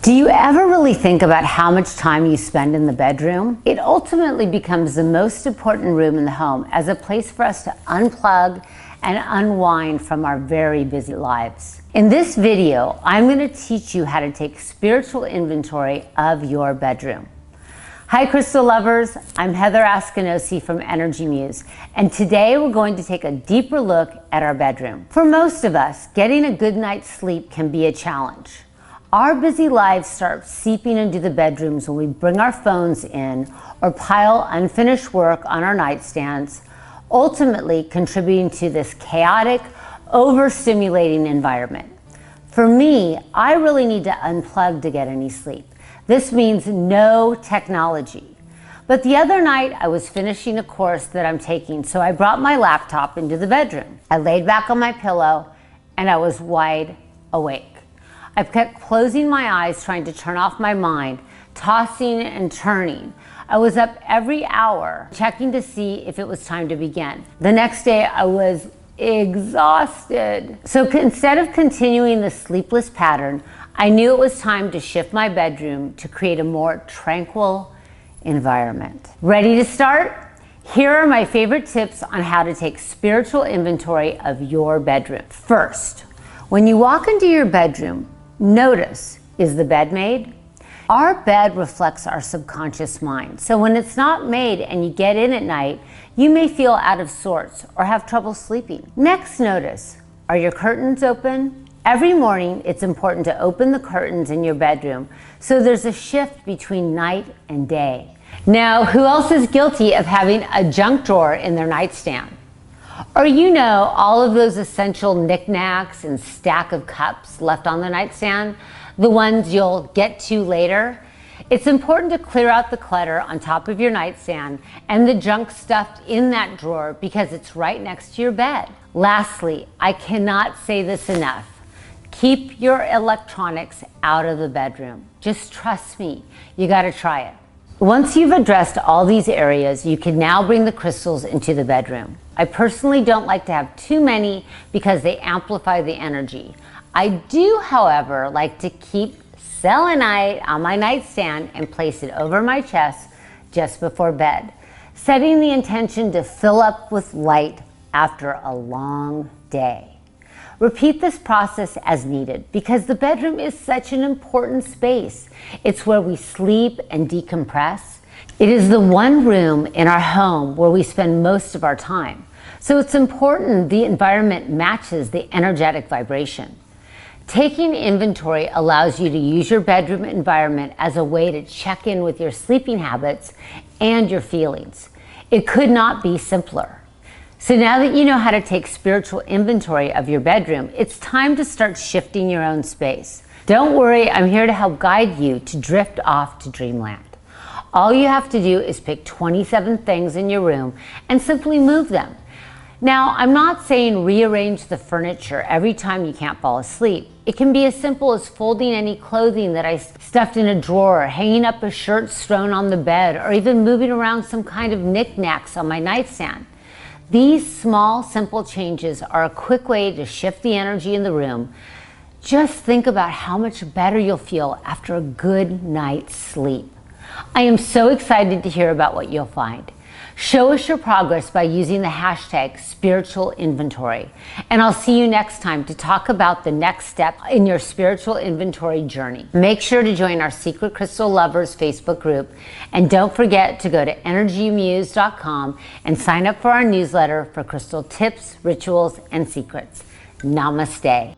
Do you ever really think about how much time you spend in the bedroom? It ultimately becomes the most important room in the home as a place for us to unplug and unwind from our very busy lives. In this video, I'm going to teach you how to take spiritual inventory of your bedroom. Hi crystal lovers, I'm Heather Askinosie from Energy Muse, and today we're going to take a deeper look at our bedroom. For most of us, getting a good night's sleep can be a challenge. Our busy lives start seeping into the bedrooms when we bring our phones in or pile unfinished work on our nightstands, ultimately contributing to this chaotic, overstimulating environment. For me, I really need to unplug to get any sleep. This means no technology. But the other night I was finishing a course that I'm taking, so I brought my laptop into the bedroom. I laid back on my pillow and I was wide awake. I kept closing my eyes, trying to turn off my mind, tossing and turning. I was up every hour, checking to see if it was time to begin. The next day, I was exhausted. So instead of continuing the sleepless pattern, I knew it was time to shift my bedroom to create a more tranquil environment. Ready to start? Here are my favorite tips on how to take spiritual inventory of your bedroom. First, when you walk into your bedroom, notice, is the bed made? Our bed reflects our subconscious mind. So when it's not made and you get in at night, you may feel out of sorts or have trouble sleeping. Next, notice, are your curtains open? Every morning, it's important to open the curtains in your bedroom so there's a shift between night and day. Now, who else is guilty of having a junk drawer in their nightstand? Or all of those essential knickknacks and stack of cups left on the nightstand, the ones you'll get to later. It's important to clear out the clutter on top of your nightstand and the junk stuffed in that drawer because it's right next to your bed. Lastly, I cannot say this enough. Keep your electronics out of the bedroom. Just trust me, you gotta try it. Once you've addressed all these areas, you can now bring the crystals into the bedroom. I personally don't like to have too many because they amplify the energy. I do, however, like to keep selenite on my nightstand and place it over my chest just before bed, setting the intention to fill up with light after a long day. Repeat this process as needed because the bedroom is such an important space. It's where we sleep and decompress. It is the one room in our home where we spend most of our time. So it's important the environment matches the energetic vibration. Taking inventory allows you to use your bedroom environment as a way to check in with your sleeping habits and your feelings. It could not be simpler. So now that you know how to take spiritual inventory of your bedroom, it's time to start shifting your own space. Don't worry, I'm here to help guide you to drift off to dreamland. All you have to do is pick 27 things in your room and simply move them. Now, I'm not saying rearrange the furniture every time you can't fall asleep. It can be as simple as folding any clothing that I stuffed in a drawer, hanging up a shirt strewn on the bed, or even moving around some kind of knickknacks on my nightstand. These small, simple changes are a quick way to shift the energy in the room. Just think about how much better you'll feel after a good night's sleep. I am so excited to hear about what you'll find. Show us your progress by using the hashtag spiritual inventory. And I'll see you next time to talk about the next step in your spiritual inventory journey. Make sure to join our Secret Crystal Lovers Facebook group. And don't forget to go to energymuse.com and sign up for our newsletter for crystal tips, rituals, and secrets. Namaste.